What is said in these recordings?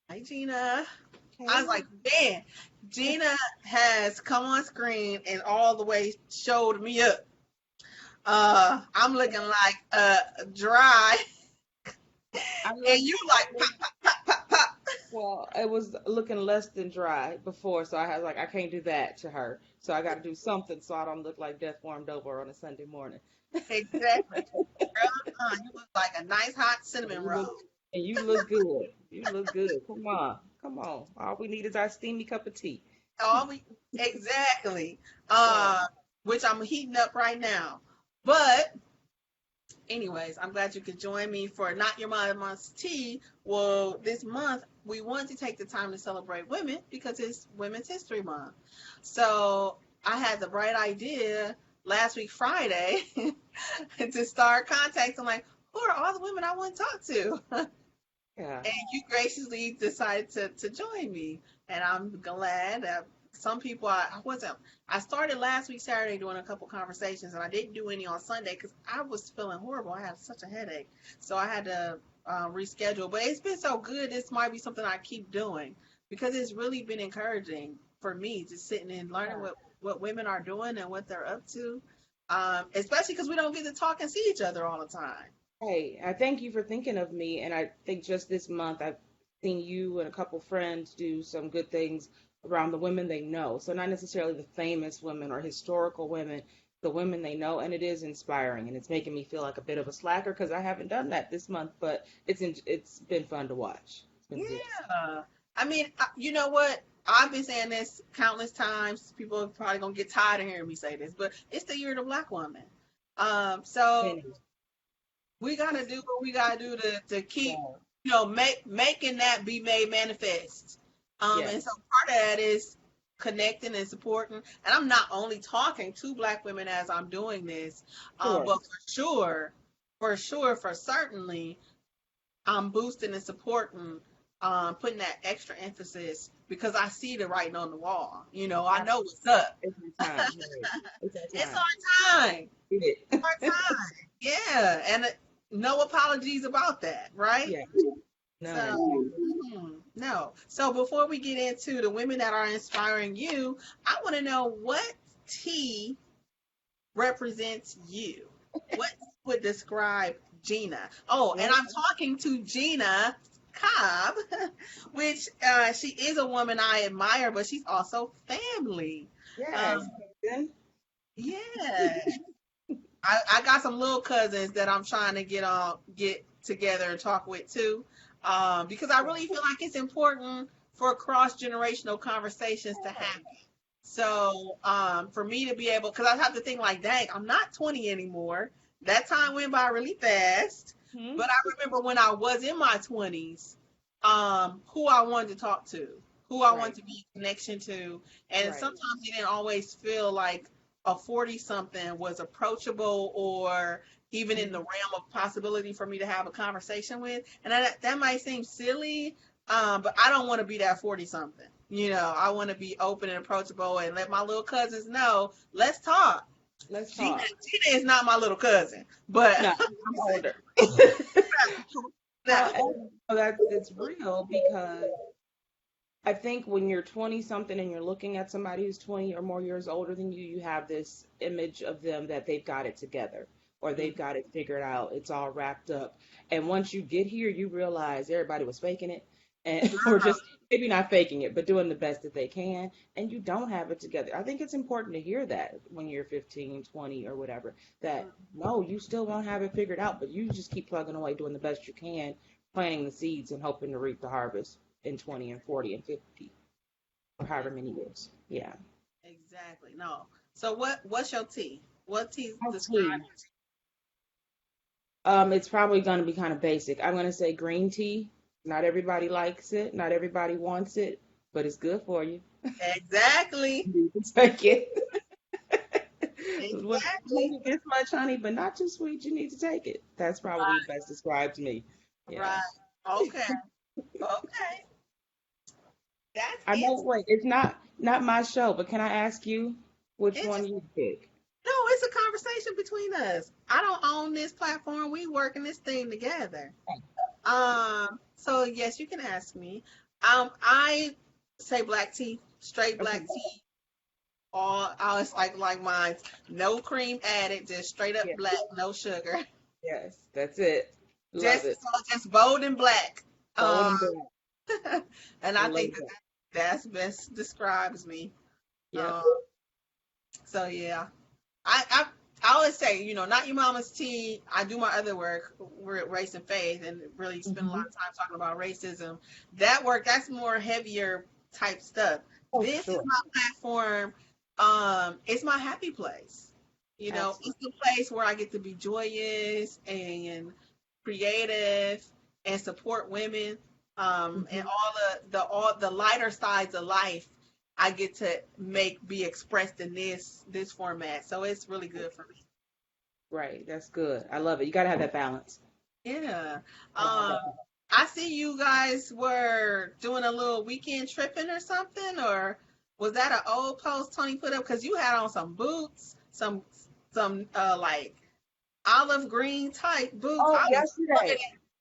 Hi, Gina. I was Hey. like, man, Gina has come on screen and all the way showed me up. I'm looking like dry, I and look, you I like look, pop, pop, pop, pop, pop. well, it was looking less than dry before, so I was like, I can't do that to her. So I got to do something so I don't look like death warmed over on a Sunday morning. Exactly. Girl, you look like a nice hot cinnamon You roll. look, and you look good. You look good. Come on. Come on. All we need is our steamy cup of tea. All we exactly. Yeah. Uh, which I'm heating up right now. But anyways, I'm glad you could join me for Not Your Mama's Tea. Well, this month we want to take the time to celebrate women because it's Women's History Month. So I had the bright idea last week Friday to start contacting like who are all the women I want to talk to. Yeah. And you graciously decided to join me, and I'm glad that some people I wasn't. I started last week Saturday doing a couple conversations, and I didn't do any on Sunday because I was feeling horrible. I had such a headache, so I had to reschedule. But it's been so good. This might be something I keep doing because it's really been encouraging for me just sitting and learning Yeah. what women are doing and what they're up to. Especially because we don't get to talk and see each other all the time. Hey, I thank you for thinking of me. And I think just this month, I've seen you and a couple friends do some good things around the women they know. So, not necessarily the famous women or historical women, the women they know. And it is inspiring. And it's making me feel like a bit of a slacker because I haven't done that this month, but it's been fun to watch. It's been good. Yeah. I mean, you know what? I've been saying this countless times. People are probably gonna get tired of hearing me say this, but it's the year of the black woman. So Penny. we gotta do what we gotta do to keep, Yeah. making that be made manifest. And so Yes. part of that is connecting and supporting. And I'm not only talking to black women as I'm doing this, Sure. but for sure, for certainly. Boosting and supporting, putting that extra emphasis because I see the writing on the wall. I know what's up. It's our time. Right. It's our It's time. our time. Did it. Our time. Yeah, and no apologies about that, right? Yeah. None. So, no. So before we get into the women that are inspiring you, I want to know what tea represents you. What would describe Gina? Oh, and Well, I'm talking to Gina Cobb, which she is a woman I admire, but she's also family. yes. Um, Then yeah, I got some little cousins that I'm trying to get together and talk with too, because I really feel like it's important for cross generational conversations to happen. So, for me to be able, because I have to think like, dang, I'm not 20 anymore. That time went by really fast. hmm But I remember when I was in my 20s, who I wanted to talk to, who I wanted right, to be in connection to. And right. sometimes it didn't always feel like a 40 something was approachable or even in the hmm realm of possibility for me to have a conversation with. And that might seem silly, but I don't want to be that 40 something. I want to be open and approachable and let my little cousins know, let's talk. Let's Gina, talk. Gina is not my little cousin, but No, I'm I'm saying older. now. However, that's it's real because I think when you're 20 something and you're looking at somebody who's 20 or more years older than you have this image of them that they've got it together or they've got it figured out. It's all wrapped up. And once you get here, you realize everybody was faking it and or just maybe not faking it, but doing the best that they can. And you don't have it together. I think it's important to hear that when you're 15, 20 or whatever, that no, you still don't have it figured out, but you just keep plugging away, doing the best you can, planting the seeds and hoping to reap the harvest in 20 and 40 and 50 or however many years. Yeah. Exactly. No. So what's your tea? What tea Tea. describes It's probably going to be kind of basic. I'm going to say green tea. Not everybody likes it. Not everybody wants it, but it's good for you. you? Exactly. You can take it. With Exactly. maybe this much honey, but not too sweet. You need to take it. That's probably Right. best describes me. Yeah. Right. Okay. Okay. That's I know. it. Wait, it's not my show, but can I ask you which It's one just you pick? no, it's a conversation between us. I don't own this platform. We working this thing together. So yes, you can ask me. I say black tea, straight black Okay. tea. All it's like mine. No cream added, just straight up Yeah. black, no sugar. Yes, that's it. Love Just it. so just bold and black. Bold Um, and black. and I I love think that that. that's best describes me. Yep. Um, so yeah. I always say, not your mama's tea. I do my other work, we're at Race and Faith, and really spend a lot Hmm. of time talking about racism. That work, that's more heavier type stuff. Oh, for This is sure. my platform. It's my happy place. It's Absolutely. the place where I get to be joyous and creative and support women. And Hmm. all the lighter sides of life I get to make be expressed in this format. So it's really good for me. Right. That's good. I love it. You gotta have that balance. Yeah. Gotta have Um, that balance. I see you guys were doing a little weekend tripping or something, or was that an old post Tony put up? Because you had on some boots, some like olive green type boots. Oh, I was yesterday. looking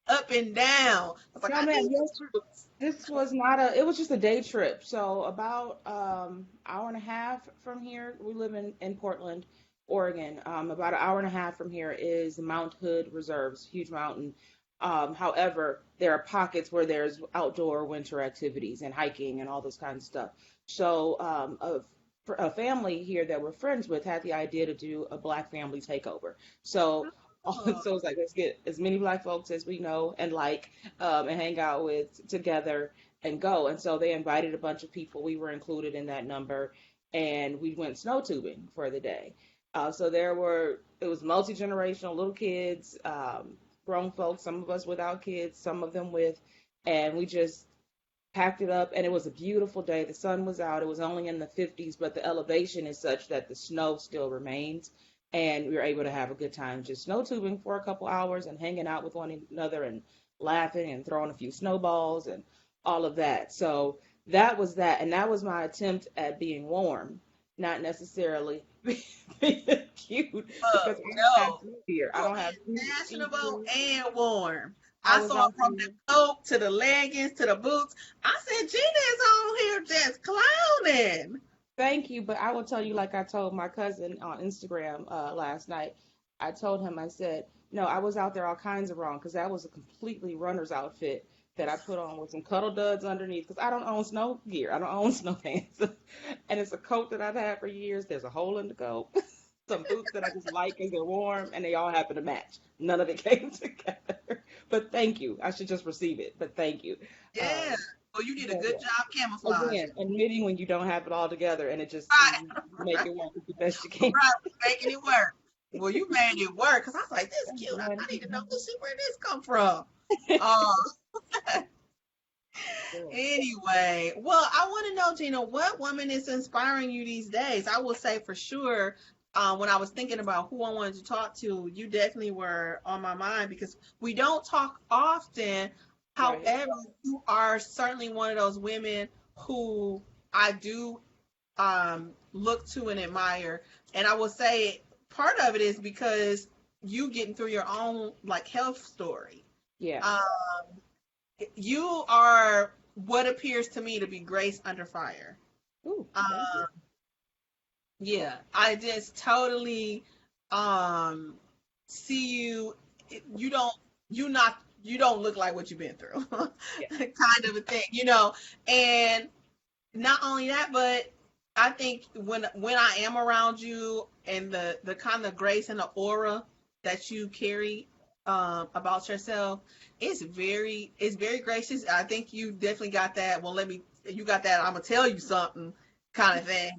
up and down. I was like, No, I man, need some yesterday. boots. This was not a, it was just a day trip. So about hour and a half from here, we live in Portland, Oregon. About an hour and a half from here is Mount Hood Reserves, huge mountain. However, there are pockets where there's outdoor winter activities and hiking and all those kinds of stuff. So a family here that we're friends with had the idea to do a black family takeover. So Oh, so it's like let's get as many black folks as we know and like and hang out with together and go. And so they invited a bunch of people. We were included in that number, and we went snow tubing for the day. So it was multi generational, little kids, grown folks, some of us without kids, some of them with, and we just packed it up. And it was a beautiful day. The sun was out. It was only in the 50s, but the elevation is such that the snow still remains. And we were able to have a good time just snow tubing for a couple hours and hanging out with one another and laughing and throwing a few snowballs and all of that. So that was that. And that was my attempt at being warm, not necessarily being cute because I don't have no. heat here. I Oh, don't have heat fashionable here. and warm. I I was saw it out from there. the coat to the leggings to the boots. I said, Gina is on here just clowning. Thank you, but I will tell you, like I told my cousin on Instagram last night. I told him, I said, no, I was out there all kinds of wrong because that was a completely runner's outfit that I put on with some cuddle duds underneath because I don't own snow gear. I don't own snow pants. And it's a coat that I've had for years. There's a hole in the coat. Some boots that I just like because they're warm and they all happen to match. None of it came together. But thank you. I should just receive it, but thank you. Yeah. Um, Well, you did a but good yeah, job camouflaging. again, admitting when you don't have it all together and it just Right, you make right, it work as the best you can. right. Making it work. Well, you made it work because I was like, this cute. I Everyone, need to know where this come from. Um, yeah. Anyway, well, I want to know, Gina, what woman is inspiring you these days? I will say for sure, when I was thinking about who I wanted to talk to, you definitely were on my mind because we don't talk often. Right. However, you are certainly one of those women who I do look to and admire. And I will say part of it is because you getting through your own like health story. Yeah. Um, you are what appears to me to be grace under fire. Ooh, thank Um, you. yeah, I just totally um see you. You don't. You don't look like what you've been through, Yeah. kind of a thing. And not only that, but I think when I am around you and the kind of grace and the aura that you carry about yourself, it's very gracious. I think you definitely got that. Well, you got that. I'm gonna tell you something kind of thing.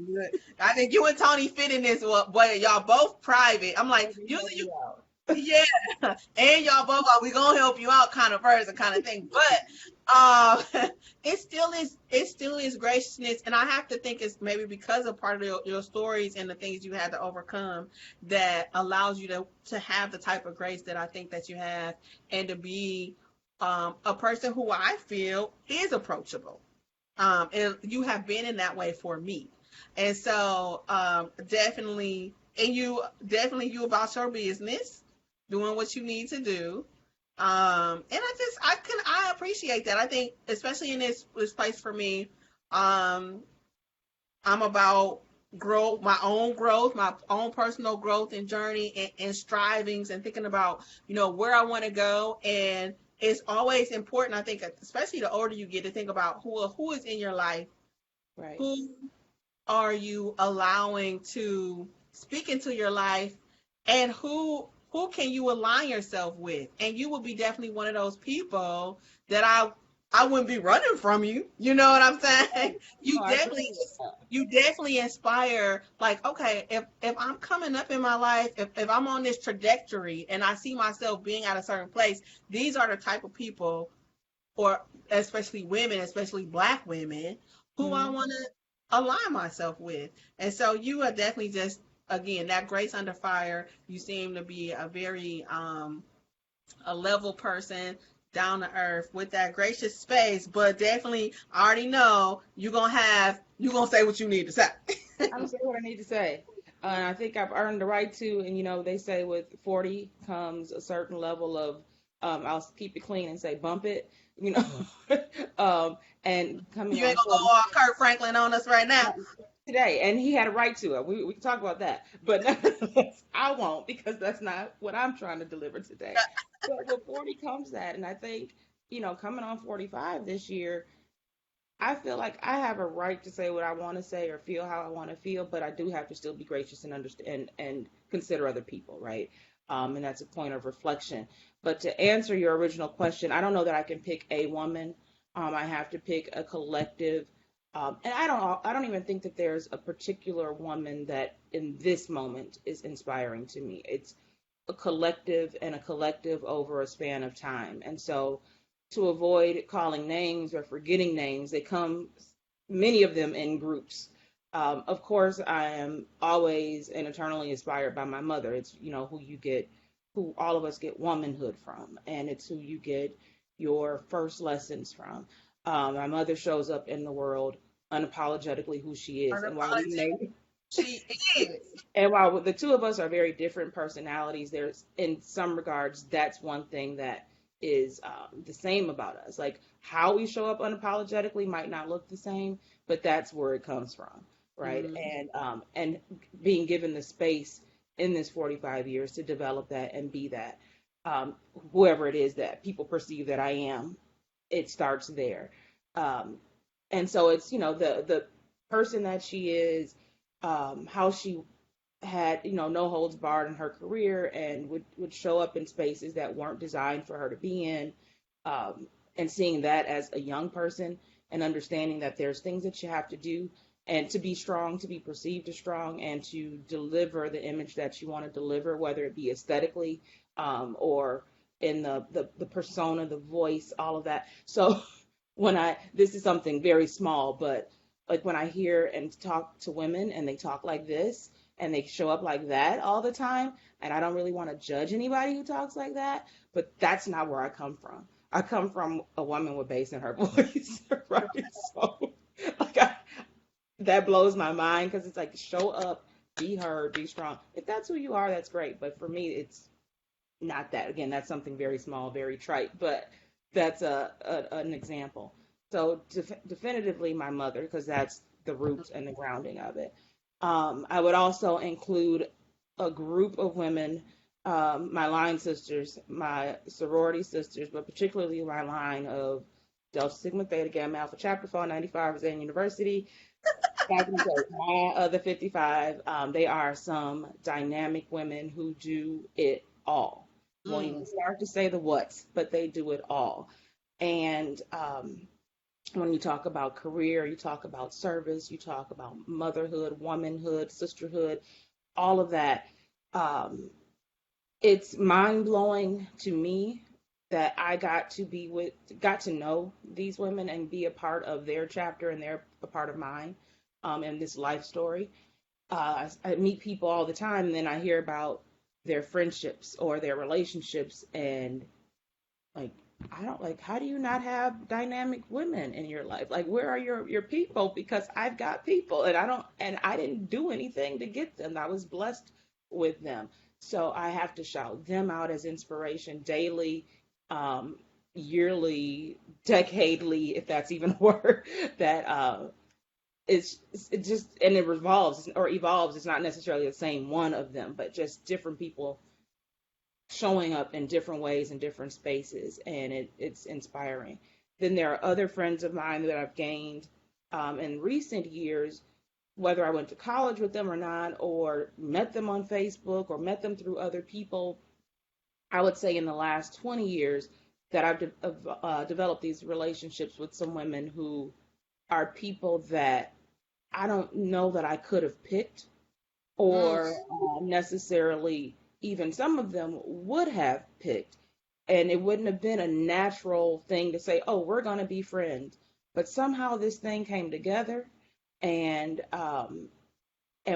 I think you and Tony fit in this. Well, boy, y'all both private. I'm like, Let me help usually you out. yeah, and y'all both are we gonna help you out kind of person kind of thing. But it still is graciousness, and I have to think it's maybe because of part of your stories and the things you had to overcome that allows you to have the type of grace that I think that you have, and to be a person who I feel is approachable. And you have been in that way for me. And so definitely, and you about your business, doing what you need to do. And I appreciate that. I think especially in this place for me, um, I'm about growth, my own personal growth and journey and strivings and thinking about, where I want to go. And it's always important, I think, especially the older you get, to think about who is in your life, Right. who are you allowing to speak into your life, and who can you align yourself with. And you will be definitely one of those people that I wouldn't be running from you. You know what I'm saying? Right. You No, I agree definitely with that. you definitely inspire, like, okay, if I'm coming up in my life, if I'm on this trajectory and I see myself being at a certain place, these are the type of people, or especially women, especially black women, who I Mhm. want to align myself with. And so you are definitely just, again, that grace under fire. You seem to be a very a level person, down to earth, with that gracious space, but definitely I already know you're gonna say what you need to say. I'm gonna say what I need to say. And I think I've earned the right to. And they say with 40 comes a certain level of, I'll keep it clean and say bump it. You know, and coming You ain't on gonna 40 go all Kurt Franklin on us right now. today, and he had a right to it. We can talk about that, but nevertheless, I won't, because that's not what I'm trying to deliver today. But with 40 comes that, and I think, coming on 45 this year, I feel like I have a right to say what I want to say or feel how I want to feel, but I do have to still be gracious and understand and consider other people, right? And that's a point of reflection. But to answer your original question, I don't know that I can pick a woman. I have to pick a collective. And I don't even think that there's a particular woman that in this moment is inspiring to me. It's a collective and a collective over a span of time. And so, to avoid calling names or forgetting names, they come, many of them, in groups. Of course, I am always and eternally inspired by my mother. It's, who all of us get womanhood from, and it's who you get your first lessons from. My mother shows up in the world unapologetically who she is, and while we Unapologetic. may She is. and while the two of us are very different personalities, there's, in some regards, that's one thing that is the same about us. Like, how we show up unapologetically might not look the same, but that's where it comes from, right? Mm. And being given the space in this 45 years to develop that and be that, whoever it is that people perceive that I am, it starts there. Um, and so it's, the person that she is, how she had, no holds barred in her career, and would show up in spaces that weren't designed for her to be in, and seeing that as a young person, and understanding that there's things that you have to do, and to be strong, to be perceived as strong, and to deliver the image that you want to deliver, whether it be aesthetically, or in the persona, the voice, all of that. So this is something very small, but like when I hear and talk to women and they talk like this and they show up like that all the time, and I don't really want to judge anybody who talks like that, but that's not where I come from. I come from a woman with bass in her voice, right? So, like, that blows my mind, because it's like, show up, be heard, be strong. If that's who you are, that's great. But for me, it's not that. Again, that's something very small, very trite, but that's an example. So definitively my mother, because that's the roots and the grounding of it. I would also include a group of women, my line sisters, my sorority sisters, but particularly my line of Delta Sigma Theta Gamma Alpha Chapter 495 of Zane University. Back in the day, my other 55, they are some dynamic women who do it all. Won't even Mm. start to say the what's, but they do it all. And when you talk about career, you talk about service, you talk about motherhood, womanhood, sisterhood, all of that. Um, it's mind blowing to me that I got to know these women and be a part of their chapter, and they're a part of mine, in this life story. I meet people all the time, and then I hear about their friendships or their relationships, and, like, I don't, like, how do you not have dynamic women in your life? Like, where are your people? Because I've got people, and I didn't do anything to get them. I was blessed with them. So I have to shout them out as inspiration daily, um, yearly, decadely, if that's even a word, that it just and it revolves or evolves. It's not necessarily the same one of them, but just different people showing up in different ways in different spaces, and it's inspiring. Then there are other friends of mine that I've gained in recent years, whether I went to college with them or not, or met them on Facebook or met them through other people. I would say in the last 20 years that developed these relationships with some women who are people that I don't know that I could have picked Mm, or necessarily even some of them would have picked. And it wouldn't have been a natural thing to say, oh, we're going to be friends. But somehow this thing came together, and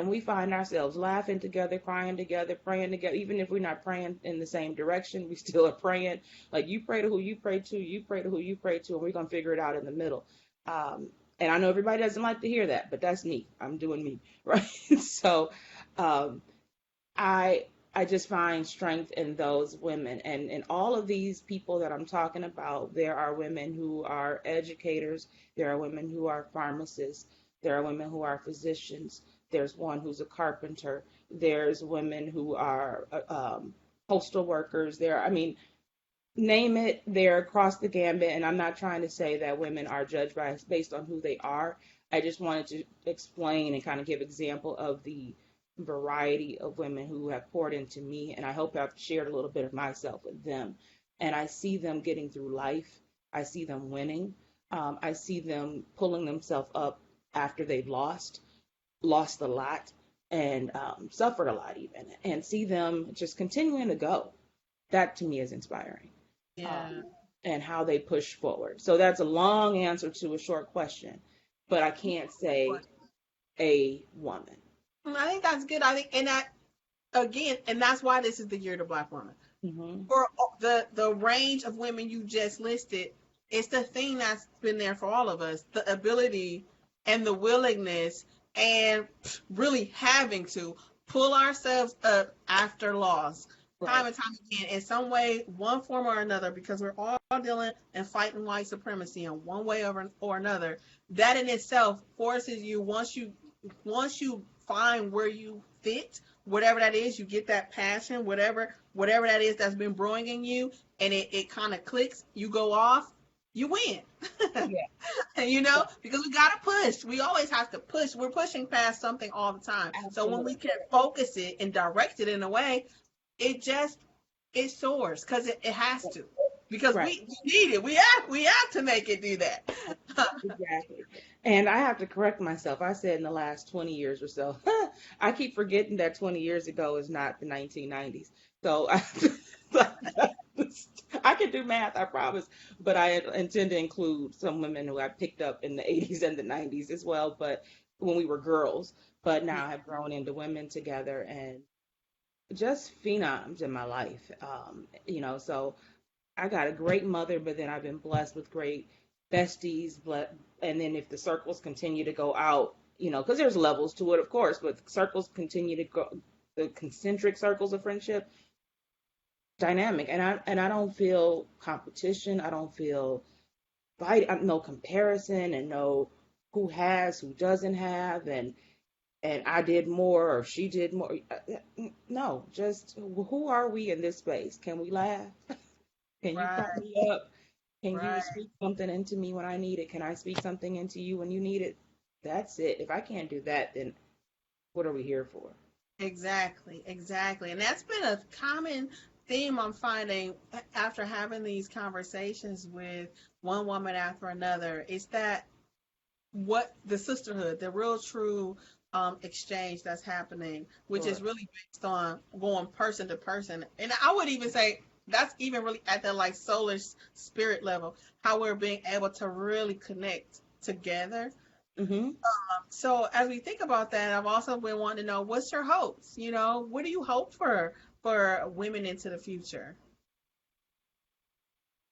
we find ourselves laughing together, crying together, praying together. Even if we're not praying in the same direction, we still are praying. Like you pray to who you pray to, you pray to who you pray to, and we're gonna figure it out in the middle. Um, and I know everybody doesn't like to hear that, but that's me. I'm doing me, right? So um, I I just find strength in those women, and all of these people that I'm talking about. There are women who are educators. There are women who are pharmacists. There are women who are physicians. There's one who's a carpenter. There's women who are postal workers. I mean, name it, they're across the gambit. And I'm not trying to say that women are judged based on who they are. I just wanted to explain and kind of give example of the variety of women who have poured into me, and I hope I've shared a little bit of myself with them. And I see them getting through life. I see them winning. I see them pulling themselves up after they've lost a lot, and suffered a lot even, and see them just continuing to go. That to me is inspiring, yeah. um, and how they push forward. So that's a long answer to a short question, but I can't say a woman. I think that's good. I think, and that again, and that's why this is the year of the Black woman. Hmm. For the range of women you just listed, it's the thing that's been there for all of us: the ability and the willingness, and really having to pull ourselves up after loss, time Right. and time again, in some way, one form or another, because we're all dealing and fighting white supremacy in one way or another. That in itself forces you, once you find where you fit, whatever that is, you get that passion, whatever that is that's been brewing in you, and it kind of clicks, you go off, you win. Yeah. And because we gotta push. We always have to push. We're pushing past something all the time. So when we Absolutely. can focus it and direct it in a way, it just it soars because it has to. Because Right. we need it. We have to make it do that. Exactly. And I have to correct myself. I said in the last 20 years or so. I keep forgetting that 20 years ago is not the 1990s. So I can do math, I promise. But I intend to include some women who I picked up in the 80s and the 90s as well, but when we were girls, but Yeah. now have grown into women together and just phenoms in my life. So I got a great mother, but then I've been blessed with great besties. And then if the circles continue to go out, because there's levels to it, of course, but circles continue to go, the concentric circles of friendship, dynamic. And I don't feel competition. I don't feel fight. No comparison, and no who has, who doesn't have, and I did more or she did more. No, just who are we in this space? Can we laugh? Can you pump Right. me up? Can you Right. speak something into me when I need it? Can I speak something into you when you need it? That's it. If I can't do that, then what are we here for? Exactly, exactly. And that's been a common theme I'm finding after having these conversations with one woman after another. Is that what the sisterhood, the real true exchange that's happening, which is Sure. really based on going person to person. And I would even say that's even really at the like solar spirit level, how we're being able to really connect together. Hmm. So as we think about that, I've also been wanting to know what's your hopes? What do you hope for women into the future?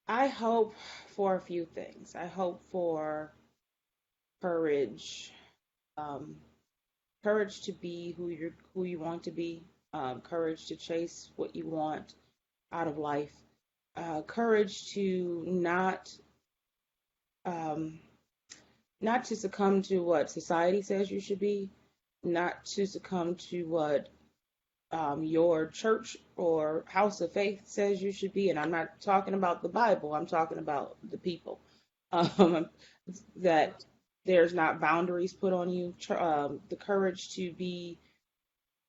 I hope for a few things. I hope for courage, um, courage to be who you want to be, courage to chase what you want out of life, courage to um, not to succumb to what society says you should be, not to succumb to what your church or house of faith says you should be. And I'm not talking about the Bible, I'm talking about the people. Um, that there's not boundaries put on you, the courage to be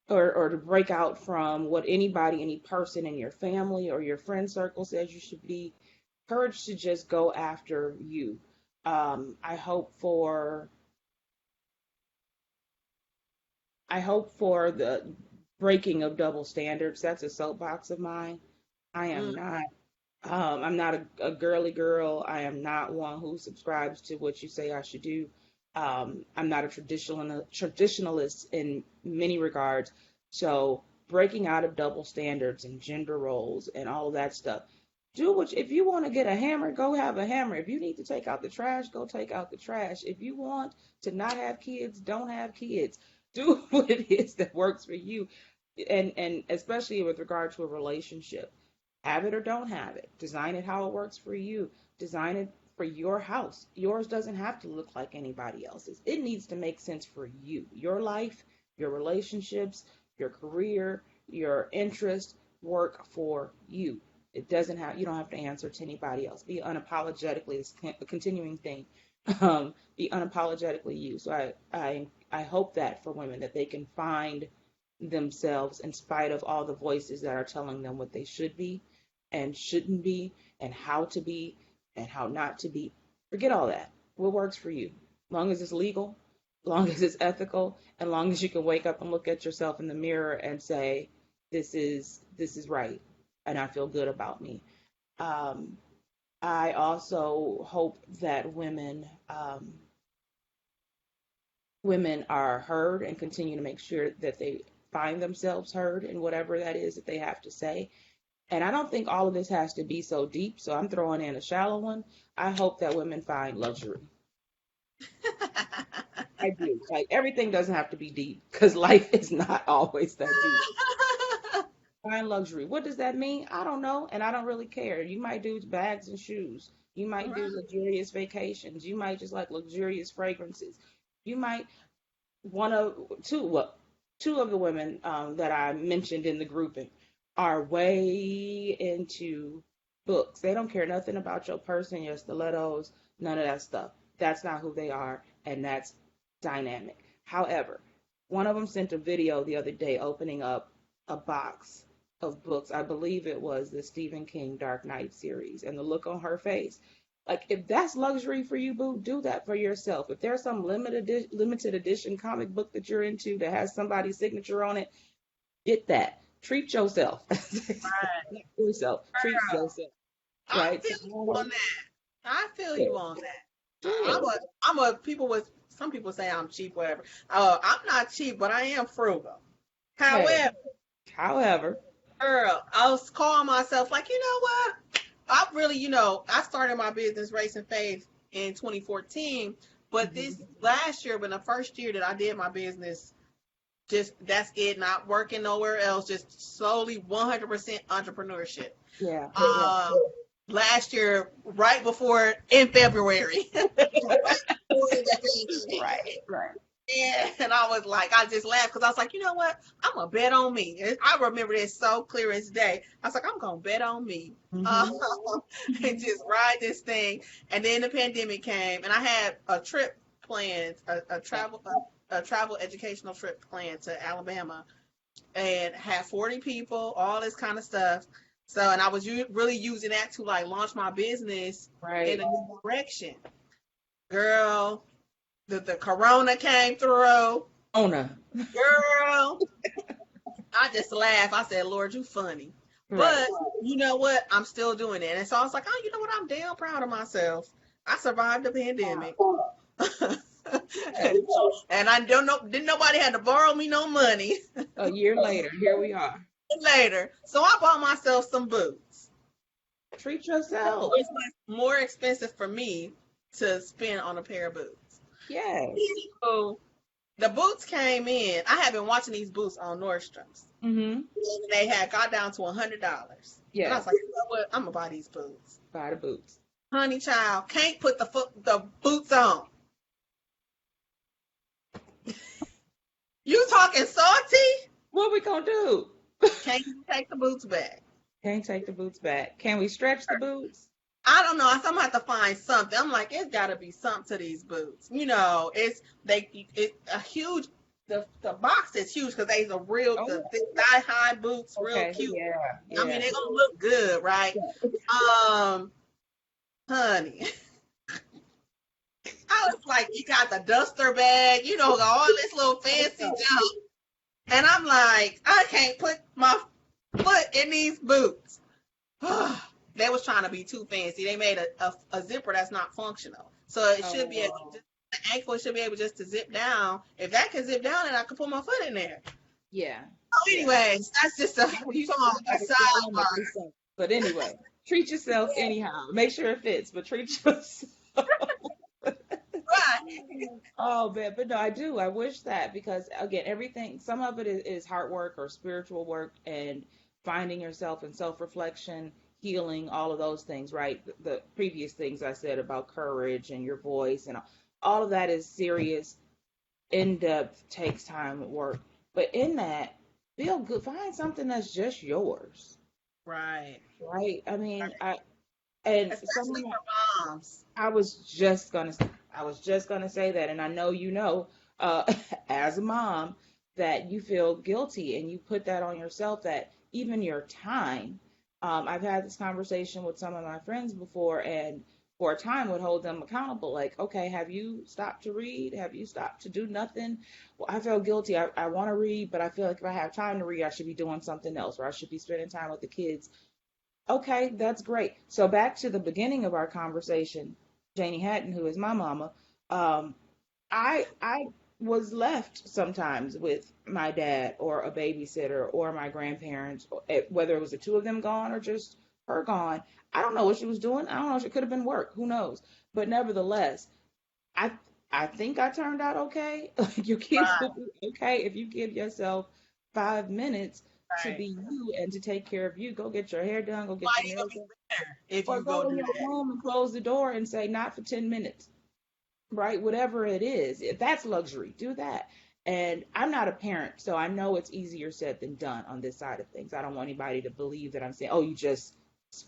or to break out from what anybody, any person in your family or your friend circle says you should be, courage to just go after you. Um, I hope for I hope for the breaking of double standards. That's a soapbox of mine. I am Mm. not. I'm not a girly girl. I am not one who subscribes to what you say I should do. I'm not a traditionalist in many regards. So breaking out of double standards and gender roles and all of that stuff. Do what if you want to get a hammer, go have a hammer. If you need to take out the trash, go take out the trash. If you want to not have kids, don't have kids. Do what it is that works for you, and especially with regard to a relationship, have it or don't have it. Design it how it works for you. Design it for your house. Yours doesn't have to look like anybody else's. It needs to make sense for you. Your life, your relationships, your career, your interest work for you. It doesn't have you don't have to answer to anybody else. Be unapologetically it's a continuing thing. Be unapologetically you. So I hope that for women that they can find themselves in spite of all the voices that are telling them what they should be and shouldn't be and how to be and how not to be. Forget all that. What works for you? Long as it's legal, long as it's ethical, and long as you can wake up and look at yourself in the mirror and say, this is right, and I feel good about me. Um, I also hope that women are heard and continue to make sure that they find themselves heard in whatever that is that they have to say. And I don't think all of this has to be so deep, so I'm throwing in a shallow one. I hope that women find luxury. I do. Like everything doesn't have to be deep because life is not always that deep. Find luxury. What does that mean? I don't know, and I don't really care. You might do bags and shoes. You might do Right. luxurious vacations. You might just like luxurious fragrances. You might one of two well, two of the women that I mentioned in the grouping are way into books. They don't care nothing about your person, your stilettos, none of that stuff. That's not who they are, and that's dynamic. However, one of them sent a video the other day opening up a box of books. I believe it was the Stephen King Dark Knight series, and the look on her face, like if that's luxury for you, boo, do that for yourself. If there's some limited edition comic book that you're into that has somebody's signature on it, get that. Treat yourself. Right. yourself. Treat Girl, yourself. I Right? feel you on that. I feel Do you on that. it. I'm a people with some people say I'm cheap, whatever. I'm not cheap, but I am frugal. Hey, However, however, girl, I was calling myself like, you know what? I really, I started my business Racing Faith in 2014, but mhm, this last year, when the first year that I did my business, just that's it, not working nowhere else, just solely 100% entrepreneurship. yeah, yeah, Um, Last year, right before in February, right before the right, pandemic. right. And I was like, I just laughed because I was like, you know what? I'm gonna bet on me. And I remember this so clear as day. I was like, I'm gonna bet on me. Um, Mhm, and mhm. just ride this thing. And then the pandemic came, and I had a trip planned, Yeah, a travel educational trip planned to Alabama, and had 40 people, all this kind of stuff. So, and I was really using that to like launch my business in right. a new direction. Girl, the corona came through. Ona. Girl, I just laughed. I said, Lord, you funny. Right. But you know what? I'm still doing it. And so I was like, oh, you know what? I'm damn proud of myself. I survived the pandemic. Yes. And I don't know, didn't nobody had to borrow me no money A year later, here we are. later. So I bought myself some boots. Treat yourself. It's more expensive for me to spend on a pair of boots. Yes. So the boots came in. I have been watching these boots on Nordstrom's. Mhm. They had got down to $100. And I Yes, was like, you know what? I'm gonna buy these boots. buy the boots. Honey child, can't put the boots on. You talking salty? What we gonna do? Can't even take the boots back. Can't take the boots back. Can we stretch the boots? I don't know. I'm gonna have to find something. I'm like, it's got to be something to these boots. It's a huge. The box is huge because they's a real Oh, thigh high boots, real okay. cute. Yeah, I mean, yeah. they're gonna look good, right? Yeah. Um, honey, I was like, you got the duster bag, all this little fancy junk, and I'm like, I can't put my foot in these boots. They was trying to be too fancy. They made a zipper that's not functional. So it should be Oh, the ankle should be able just to zip down. If that can zip down, then I could put my foot in there. yeah, So yeah. anyways, that's just a You you talking got about to a sit down and sidebar. do something. But anyway, treat yourself anyhow. Make sure it fits, but treat yourself. Right. Oh, but no, I do. I wish that because again, everything, some of it is hard work or spiritual work and finding yourself and self-reflection, healing, all of those things, right? The previous things I said about courage and your voice and all of that is serious, in-depth, takes time and work. But in that, feel good. Find something that's just yours, Right. right? I Right. mean, and Especially someone for moms. I was just gonna I was just gonna say that, and I know as a mom, that you feel guilty and you put that on yourself. That even your time, I've had this conversation with some of my friends before, and for a time would hold them accountable. Like, okay, have you stopped to read? Have you stopped to do nothing? Well, I feel guilty. I want to read, but I feel like if I have time to read, I should be doing something else, or I should be spending time with the kids. Okay, that's great. So back to the beginning of our conversation, Janie Hatton, who is my mama, um, I was left sometimes with my dad or a babysitter or my grandparents, whether it was the two of them gone or just her gone. I don't know what she was doing. I don't know. It could have been work. Who knows? But nevertheless, I I think I turned out okay. Like your kids Right. will be okay if you give yourself 5 minutes to Right. be you and to take care of you. Go get your hair done, go Why get your you gonna nails be done, there if or you go go in do your that? room and close the door and say, not for 10 minutes, right? Whatever it is, if that's luxury, do that. And I'm not a parent, so I know it's easier said than done on this side of things. I don't want anybody to believe that I'm saying, oh, you just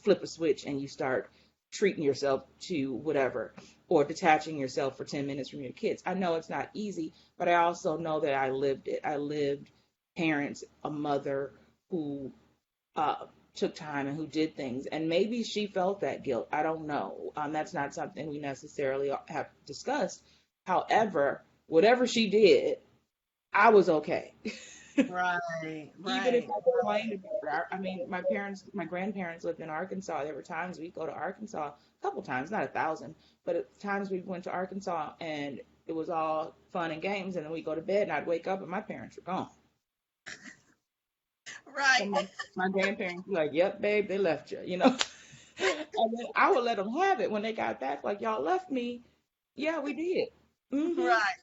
flip a switch and you start treating yourself to whatever or detaching yourself for 10 minutes from your kids. I know it's not easy, but I also know that I lived it. I lived parents, a mother who uh, took time and who did things. And maybe she felt that guilt. I don't know. That's not something we necessarily have discussed. However, whatever she did, I was okay. Right. Even if Right. I complained about it. I mean, my grandparents lived in Arkansas. There were times we'd go to Arkansas, a couple times, not 1,000, but at times we went to Arkansas and it was all fun and games. And then we go to bed and I'd wake up and my parents were gone. Right. And my grandparents were like, yep, babe, they left you. And then I would let them have it when they got back. Like, y'all left me. Yeah, we did. Mm-hmm. Right.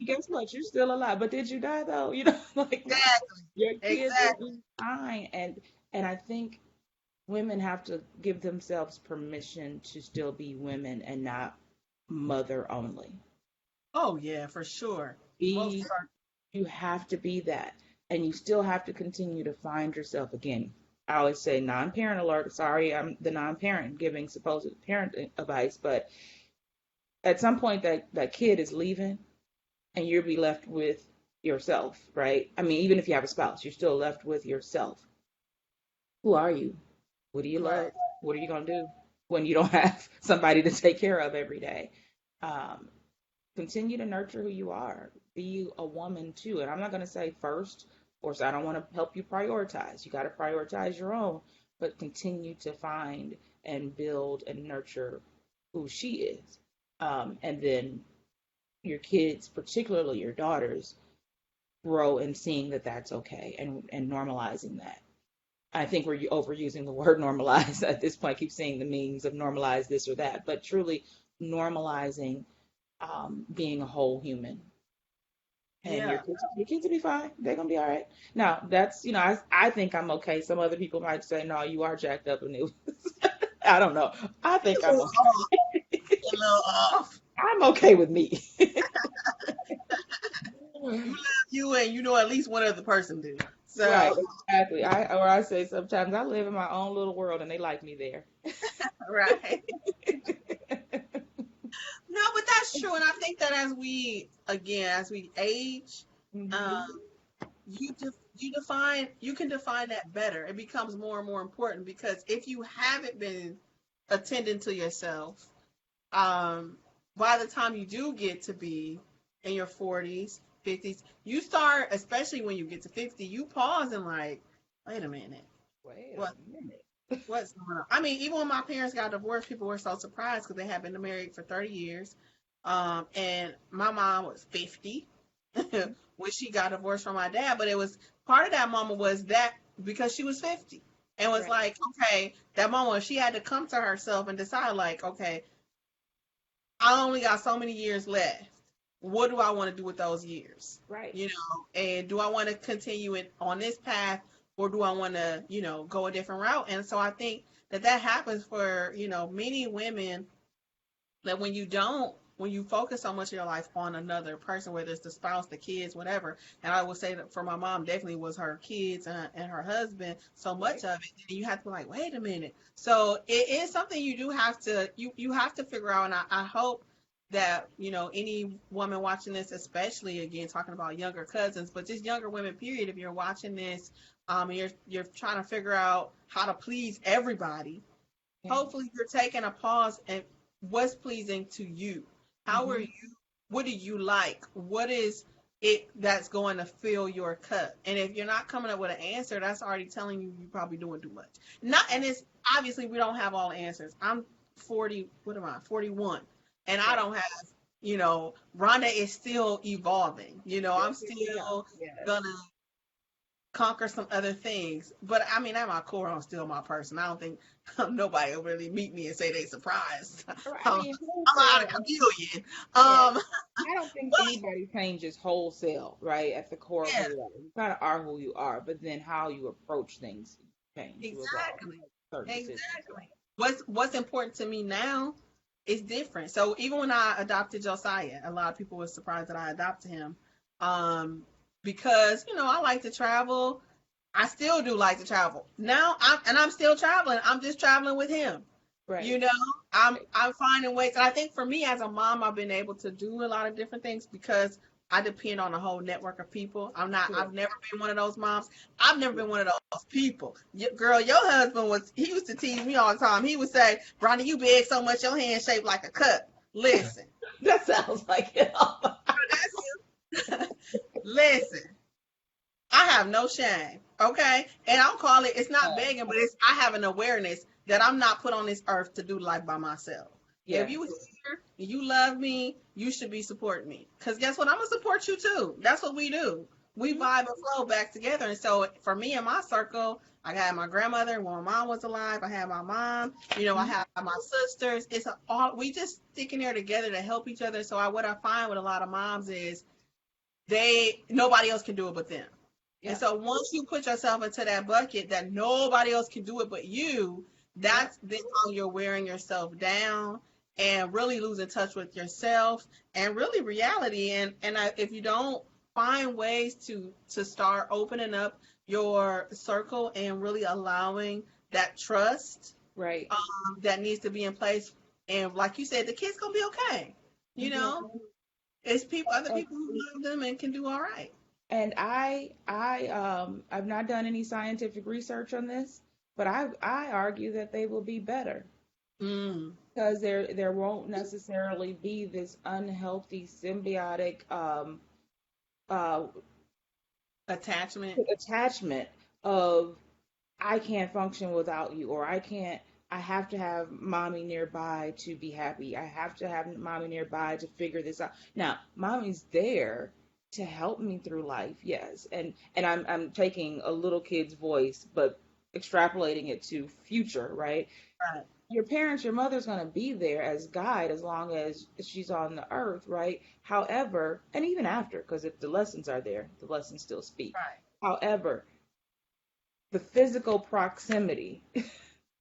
Guess what? You're still alive. But did you die though? Like no. Exactly. Your kids will Exactly. be fine. And I think women have to give themselves permission to still be women and not mother only. Oh yeah, for sure. Most Be certainly. You have to be that. And you still have to continue to find yourself again. I always say non-parent alert. Sorry, I'm the non-parent giving supposed parent advice, but at some point that kid is leaving and you'll be left with yourself, right? I mean, even if you have a spouse, you're still left with yourself. Who are you? What do you Right. love? What are you going to do when you don't have somebody to take care of every day? Um, Continue to nurture who you are. Be a woman too. And I'm not going to say first, or so I don't want to help you prioritize. You got to prioritize your own, but continue to find and build and nurture who she is. And then your kids, particularly your daughters, grow in seeing that that's okay and normalizing that. I think we're overusing the word normalize at this point. I keep seeing the meanings of normalize this or that, but truly normalizing being a whole human And Yeah. your kids will be fine. They're gonna be all right. Now that's I think I'm okay. Some other people might say, no, you are jacked up and it was I don't know. I You're think a I'm little off. okay. You're a little off. I'm okay with me. You love you, and you know at least one other person do. Right, So, exactly. I say sometimes I live in my own little world and they like me there. right. No, but that's true, and I think that as we age, um, Hmm. you can define that better. It becomes more and more important because if you haven't been attending to yourself, um, by the time you do get to be in your 40s, 50s, you start, especially when you get to 50, you pause and like, wait a minute, Wait what a minute. what's going on? I mean, even when my parents got divorced, people were so surprised because they had been married for 30 years. And my mom was 50 when she got divorced from my dad, but it was part of that mama was that because she was 50 and was Right, like, okay, that mama, she had to come to herself and decide, like, okay, I only got so many years left. What do I want to do with those years? right. You know, and do I want to continue it on this path or do I want to, you know, go a different route? And so I think that that happens for, you know, many women that when you focus so much of your life on another person, whether it's the spouse, the kids, whatever, and I would say that for my mom, definitely was her kids and her husband, so much Right. of it, and you have to be like, wait a minute. So it is something you do have to, you have to figure out, and I hope that, you know, any woman watching this, especially again, talking about younger cousins, but just younger women, period, if you're watching this, and you're trying to figure out how to please everybody. Yeah. Hopefully you're taking a pause and what's pleasing to you. How are Hmm. you? What do you like? What is it that's going to fill your cup? And if you're not coming up with an answer, that's already telling you you're probably doing too much. Not, and Right. it's obviously we don't have all the answers. I'm 40, what am I? 41. And I Right. don't have, you know, Rhonda is still evolving. You know, Yes, I'm yes, we are. still Yes. gonna conquer some other things. But I mean, at my core, I'm still my person. I don't think nobody will really meet me and say they surprised. All right. I I'm, mean, I'm out of wholesale. chameleon. Yeah. Um, I don't think but anybody changes wholesale, right? At the core of yeah, who you are. You kind of are who you are, but then how you approach things change, you evolve. You exactly, make certain decisions. Yeah. exactly. What's important to me now is different. So even when I adopted Josiah, a lot of people were surprised that I adopted him, um, because you know I like to travel. I still do like to travel. Now I'm still traveling. I'm just traveling with him. You Right. know, I'm Right. I'm finding ways. And I think for me as a mom, I've been able to do a lot of different things because I depend on a whole network of people. Sure. I've never been one of those moms. I've never Yeah. been one of those people. Girl, your husband he used to tease me all the time. He would say, Ronnie, you big so much your hand shaped like a cup. Listen, That sounds like it. that's listen. I have no shame. Okay. And I'll call it, it's not Oh, begging, but I have an awareness that I'm not put on this earth to do life by myself. If you yes. here and you love me, you should be supporting me. Because guess what? I'm going to support you too. That's what we do. We Hmm. vibe and flow back together. And so for me and my circle, I had my grandmother when my mom was alive. I had my mom. You know, I Hmm. have my sisters. All we just sticking there together to help each other. So what I find with a lot of moms is nobody else can do it but them. And Yep. so once you put yourself into that bucket that nobody else can do it but you, Yep. that's then how you're wearing yourself down and really losing touch with yourself and really reality. If you don't find ways to start opening up your circle and really allowing that trust Right. that needs to be in place, and like you said, the kids gonna be okay. You know, Exactly. it's other And, people who love them and can do all right. and I've not done any scientific research on this, but I argue that they will be better Mm, because there won't necessarily be this unhealthy symbiotic uh attachment. attachment of I can't function without you, or I have to have mommy nearby to be happy. I have to have mommy nearby to figure this out. Now, mommy's there to help me through life, yes. And I'm taking a little kid's voice, but extrapolating it to future, right? Right. your parents, your mother's going to be there as guide as long as she's on the earth, right? However, and even after, because if the lessons are there, the lessons still speak. Right. However, the physical proximity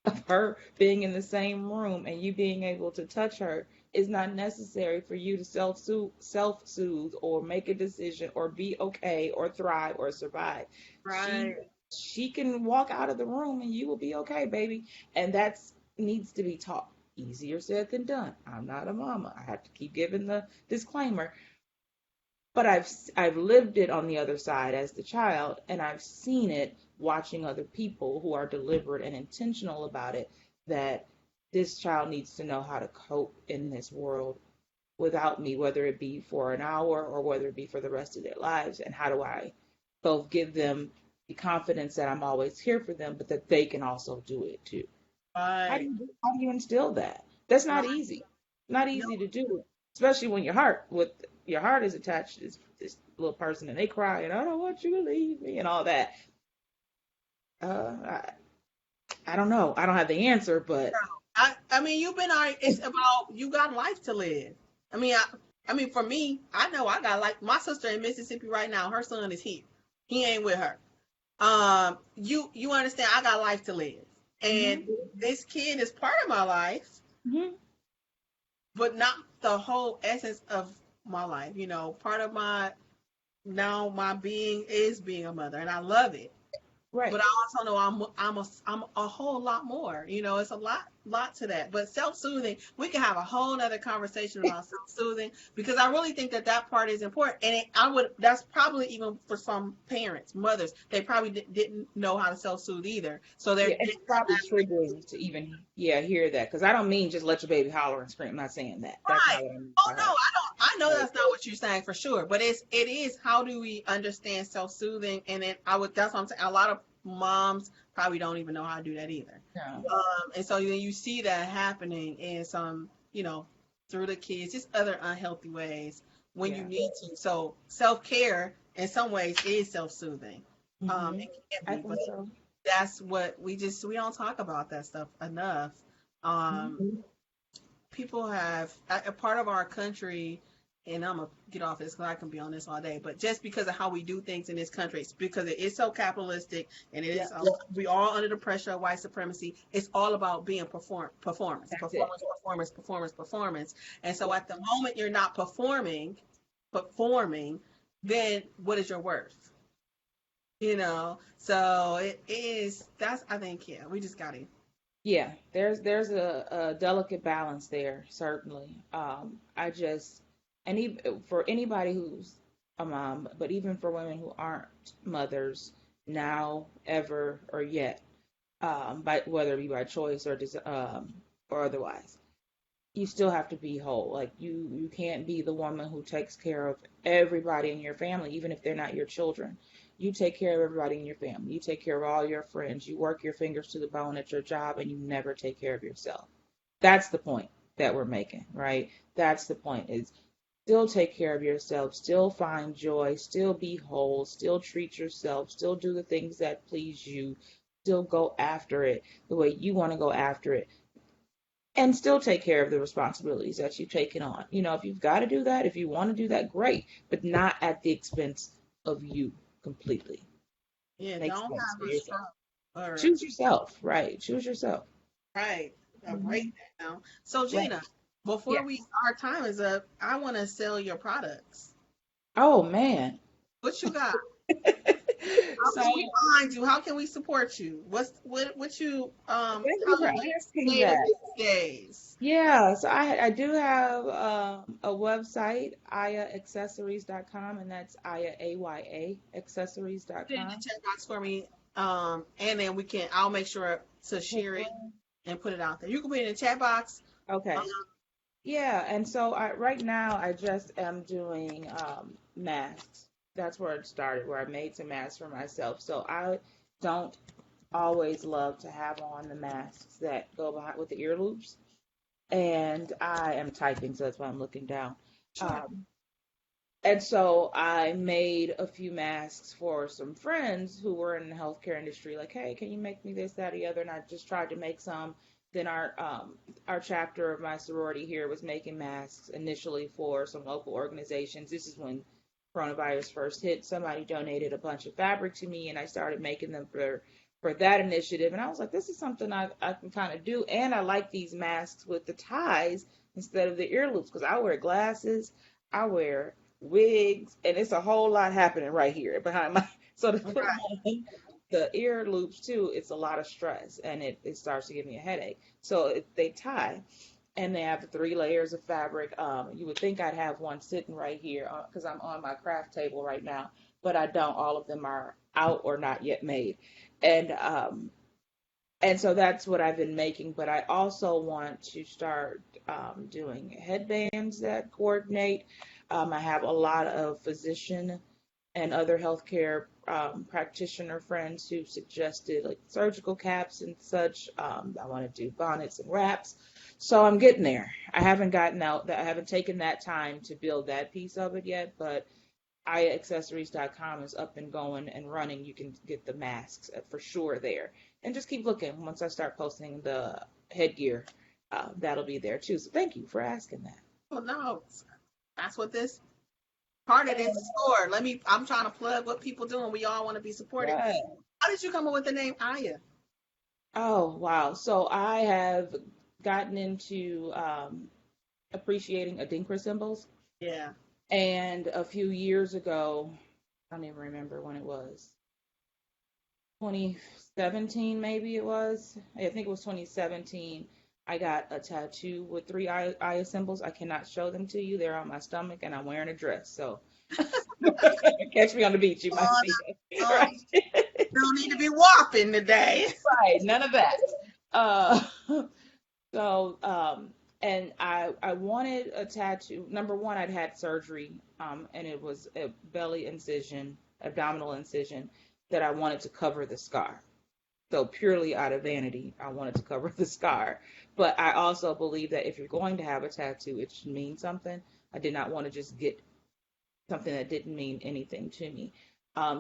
of her being in the same room and you being able to touch her is not necessary for you to self soothe or make a decision or be okay or thrive or survive. She Right. she can walk out of the room and you will be okay, baby. And that's needs to be taught. Easier said than done. I'm not a mama. I have to keep giving the disclaimer, but I've lived it on the other side as the child, and I've seen it watching other people who are deliberate and intentional about it, that this child needs to know how to cope in this world without me, whether it be for an hour or whether it be for the rest of their lives. And how do I both give them the confidence that I'm always here for them, but that they can also do it too? Right. How do you instill that? That's not Right. easy. Not No. easy to do, especially when your heart is attached to this little person and they cry and I don't want you to leave me and all that. I, I don't know. I don't have the answer, but I mean, you've been all right. It's about you got life to live. I mean, I mean, for me, I know I got like my sister in Mississippi right now. Her son is here. He ain't with her. You understand? I got life to live, and hmm this kid is part of my life, hmm but not the whole essence of my life. You know, part of my now my being is being a mother, and I love it. right. But I also know I'm a whole lot more. You know, it's a lot to that. But self-soothing, we can have a whole other conversation about self-soothing because I really think that that part is important. And I would that's probably even for some parents, mothers, they probably didn't know how to self-soothe either. So they're Yeah, it's probably triggering to even hear that because I don't mean just let your baby holler and scream. I'm not saying that. That's right. not what I mean Oh by no, holler. I don't. I know Right. that's not what you're saying for sure, but it is how do we understand self-soothing? And then I would that's what I'm saying. A lot of moms probably don't even know how to do that either. Yeah. And so then you see that happening in some, through the kids, just other unhealthy ways when you Yeah. need to. So self care in some ways is self soothing. hmm It can I be, but think so. that's what we don't talk about that stuff enough. Um, Mhm. People have a part of our country, and I'm gonna get off this because I can be on this all day. But just because of how we do things in this country, it's because it is so capitalistic, and it Yeah, is we all under the pressure of white supremacy. It's all about being performance, that's it. performance, performance, performance, performance. And so Yeah. at the moment you're not performing, then what is your worth? So it is. That's I think yeah, we just gotta. Yeah, there's a delicate balance there, certainly. I just and even for anybody who's a mom, but even for women who aren't mothers now, ever, or yet, by whether it be by choice or otherwise, you still have to be whole. Like you can't be the woman who takes care of everybody in your family, even if they're not your children. You take care of everybody in your family. You take care of all your friends. You work your fingers to the bone at your job and you never take care of yourself. That's the point that we're making, right? That's the point is still take care of yourself, still find joy, still be whole, still treat yourself, still do the things that please you, still go after it the way you want to go after it and still take care of the responsibilities that you've taken on. If you've got to do that, if you want to do that, great, but not at the expense of you completely. Yeah, Makes don't sense for have a yourself. struggle or Choose yourself, right? Choose yourself. right. A hmm breakdown. So Right. Gina, before Yes. we our time is up, I want to sell your products. Oh man. What you got? How So can we find you? How can we support you? What you thank you how for you get asking creative that. these days? Yeah, so I do have a website, ayaaccessories.com, and that's Aya Put it in accessories.com. the chat box for me. And then I'll make sure to share it and put it out there. You can put it in the chat box. Um, Okay. Yeah, and so right now I just am doing masks. That's where it started, where I made some masks for myself. So I don't always love to have on the masks that go behind with the ear loops. And I am typing, so that's why I'm looking down. sure. Um, and so I made a few masks for some friends who were in the healthcare industry, like, hey, can you make me this, that, or the other? And I just tried to make some Then our chapter of my sorority here was making masks initially for some local organizations. This is when coronavirus first hit. Somebody donated a bunch of fabric to me, and I started making them for that initiative. And I was like, this is something I can kind of do. And I like these masks with the ties instead of the ear loops because I wear glasses, I wear wigs, and it's a whole lot happening right here behind my. So to put Right. on the ear loops too, it's a lot of stress, and it starts to give me a headache. So they tie, and they have the 3 layers of fabric. You would think I'd have one sitting right here because I'm on my craft table right now, but I don't. All of them are out or not yet made, and so that's what I've been making. But I also want to start doing headbands that coordinate. I have a lot of physician and other healthcare practitioner friends who suggested like surgical caps and such. I want to do bonnets and wraps. So I'm getting there. I haven't gotten out that I haven't taken that time to build that piece of it yet, but iaccessories.com is up and going and running. You can get the masks for sure there. And just keep looking. Once I start posting the headgear, that'll be there too. So thank you for asking that. Well, no, that's what this part of this is for. I'm trying to plug what people do, and we all want to be supportive. Right. How did you come up with the name Aya? Oh, wow. So I have gotten into appreciating Adinkra symbols. Yeah. And a few years ago, I don't even remember when it was, 2017 maybe it was. I think it was 2017. I got a tattoo with 3 Aya symbols. I cannot show them to you. They're on my stomach, and I'm wearing a dress. So catch me on the beach. You might Oh, see it. no, Right. don't need to be whopping today. Right. None of that. Uh, So, and I wanted a tattoo. Number one, I'd had surgery, and it was a belly incision, abdominal incision, that I wanted to cover the scar. So purely out of vanity, I wanted to cover the scar. But I also believe that if you're going to have a tattoo, it should mean something. I did not want to just get something that didn't mean anything to me.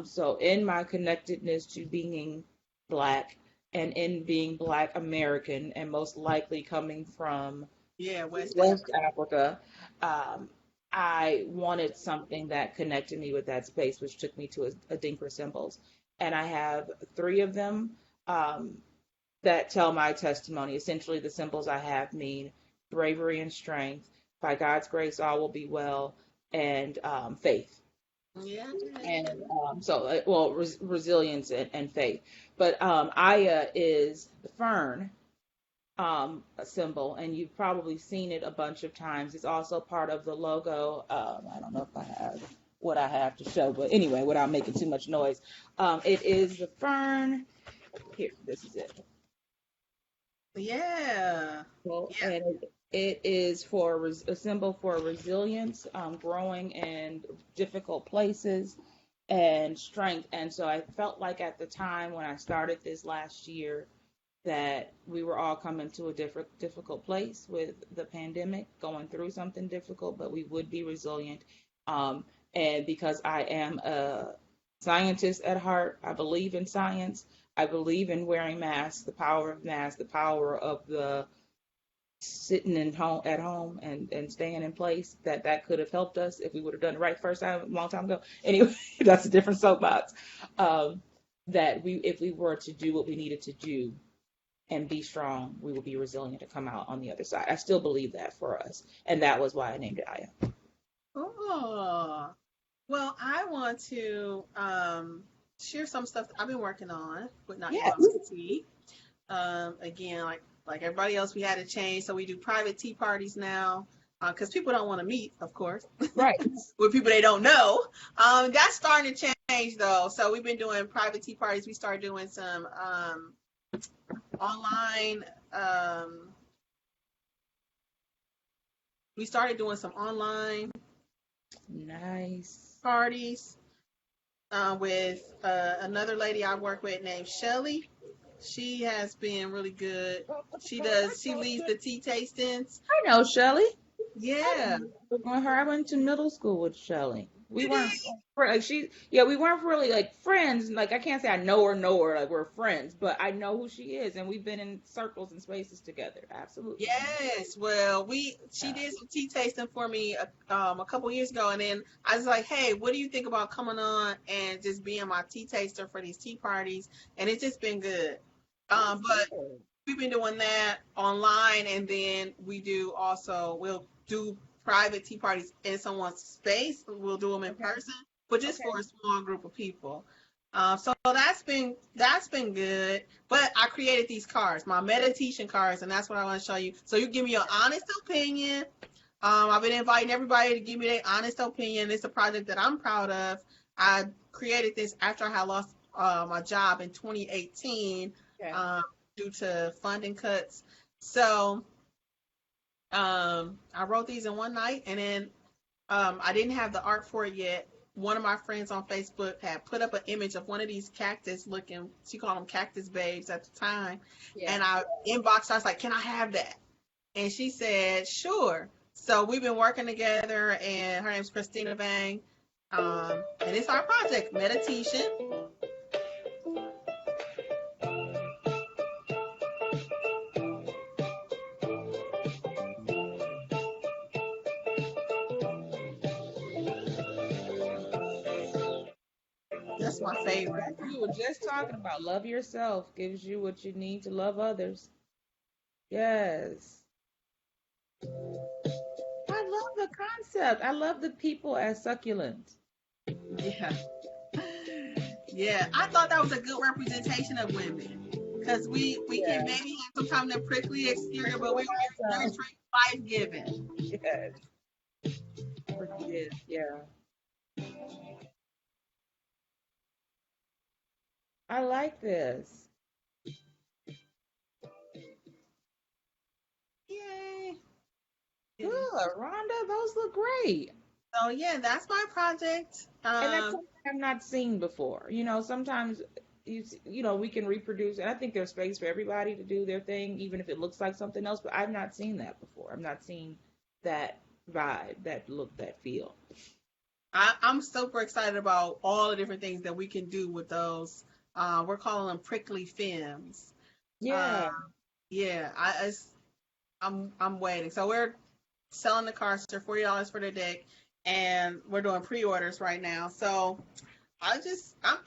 So in my connectedness to being Black and in being Black American and most likely coming from Yeah, West Africa. West Africa, um, I wanted something that connected me with that space, which took me to a Dinka symbols. And I have 3 of them um, that tell my testimony. Essentially, the symbols I have mean bravery and strength. By God's grace, all will be well, and faith. Yeah. And well, resilience and faith. But Aya is the fern a symbol, and you've probably seen it a bunch of times. It's also part of the logo. I don't know if I have what I have to show, but anyway, without making too much noise, it is the fern. Here, this is it. Yeah. Well, Yeah. and it is for a symbol for resilience, growing in difficult places, and strength. And so I felt like at the time when I started this last year that we were all coming to a difficult place with the pandemic, going through something difficult, but we would be resilient. And because I am a scientist at heart, I believe in science. I believe in wearing masks, the power of masks, the power of the sitting at home and staying in place. That could have helped us if we would have done it right first time a long time ago. Anyway, that's a different soapbox. Um, that we if we were to do what we needed to do and be strong, we will be resilient to come out on the other side. I still believe that for us, and that was why I named it Aya. Oh. Well, I want to share some stuff that I've been working on with Not Your Yes, Mama's Tea. Again, like everybody else, we had to change, so we do private tea parties now because people don't want to meet, of course, right. with people they don't know. That's starting to change though. So we've been doing private tea parties. We started doing some online. We started doing some online Nice. parties with another lady I work with named Shelly. She has been really good. She leads the tea tastings. I know Shelly. Yeah. I went to middle school with Shelly. We You weren't did? like yeah, we weren't really like friends. Like I can't say I know her, like we're friends, but I know who she is, and we've been in circles and spaces together. Absolutely. Yes. Well, she Yeah. did some tea tasting for me a couple years ago, and then I was like, hey, what do you think about coming on and just being my tea taster for these tea parties? And it's just been good. That's But good. we've been doing that online, and then we'll do private tea parties in someone's space. We'll do them in Okay. person, but just Okay. for a small group of people. So that's been good. But I created these cards, my meditation cards, and that's what I want to show you. So you give me your honest opinion. I've been inviting everybody to give me their honest opinion. It's a project that I'm proud of. I created this after I had lost my job in 2018 Okay. um, due to funding cuts. So I wrote these in one night, and then I didn't have the art for it yet. One of my friends on Facebook had put up an image of one of these cactus looking, she called them cactus babes at the time. Yeah. And I inboxed her, I was like, can I have that? And she said, sure. So we've been working together, and her name's Christina Bang. And it's our project, Meditation. That's my favorite. That's what we were just talking about. Love yourself gives you what you need to love others. Yes. I love the concept. I love the people as succulent. Yeah. Yeah, I thought that was a good representation of women because we can Yeah. maybe have some kind of prickly exterior, but we're very Awesome. life giving. Yes. It is. Yeah. I like this. Yay! Good, Rhonda. Those look great. So yeah, that's my project. And that's something I've not seen before. Sometimes we can reproduce, and I think there's space for everybody to do their thing, even if it looks like something else. But I've not seen that before. I've not seen that vibe, that look, that feel. I'm super excited about all the different things that we can do with those. We're calling them prickly films. Uh, Yeah. yeah, I'm waiting. So we're selling the cards. They're $40 for the deck, and we're doing pre-orders right now. So I'm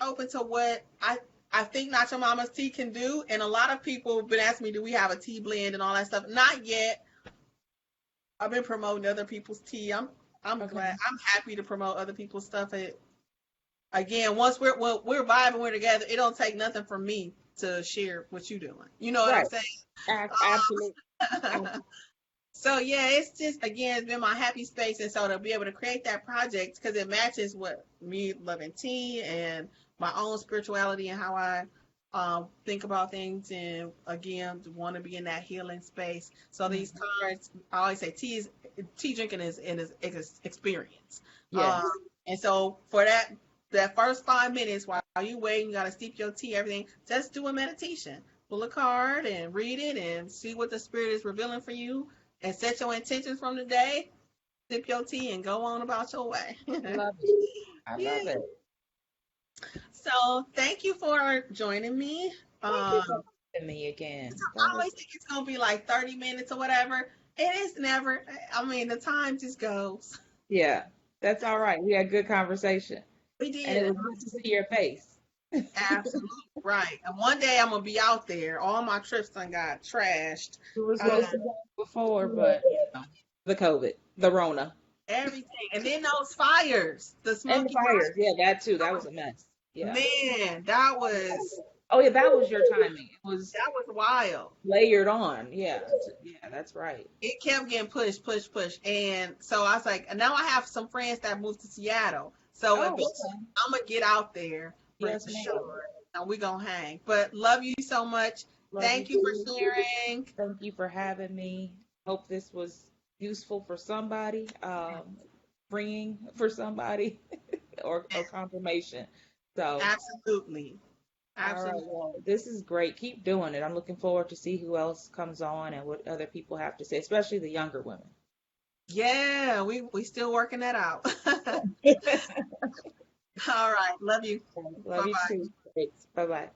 open to what I think Not Your Mama's Tea can do. And a lot of people have been asking me, do we have a tea blend and all that stuff? Not yet. I've been promoting other people's tea. I'm Okay. glad. I'm happy to promote other people's stuff. Again, once we're vibing, we're together. It don't take nothing from me to share what you're doing. You know what I'm Right. saying? Absolutely. So yeah, it's just again, it's been my happy space, and so to be able to create that project because it matches what me loving tea and my own spirituality and how I think about things, and again, want to be in that healing space. So these Mhm. cards, I always say, tea drinking is experience. Um, Yes. and so for that first 5 minutes while you waiting, you gotta steep your tea, everything. Just do a meditation. Pull a card and read it and see what the spirit is revealing for you and set your intentions from the day, sip your tea, and go on about your way. Love it. I Yeah. love it. So thank you for joining me. Thank you Um, for having me again. I That was always think it's gonna be like 30 minutes or whatever. It is never. I mean, the time just goes. yeah. That's all right. We had good conversation, We and it did. was good to see your face. Absolutely right. And one day I'm gonna be out there. All my trips done got trashed. We were Uh, supposed to go before, but the COVID, the Rona, everything. And then those fires, the and the smoky fires. Yeah, that too. That fire. was a mess. Yeah. Man, that was Oh yeah, that was your timing. It was that was wild. layered on. Yeah. Yeah, that's right. It kept getting pushed, pushed, pushed. And so I was like, and now I have some friends that moved to Seattle. So Oh, eventually okay. I'm gonna get out there for Yes, ma'am. sure. And we gonna hang. But love you so much. Love you Thank you for too. sharing. Thank you for having me. Hope this was useful for somebody, freeing for somebody, or confirmation. So, Absolutely. all right, Absolutely. well, this is great. Keep doing it. I'm looking forward to see who else comes on and what other people have to say, especially the younger women. Yeah, we still working that out. All right. Love you. Love you Bye-bye. too. Thanks. Bye bye.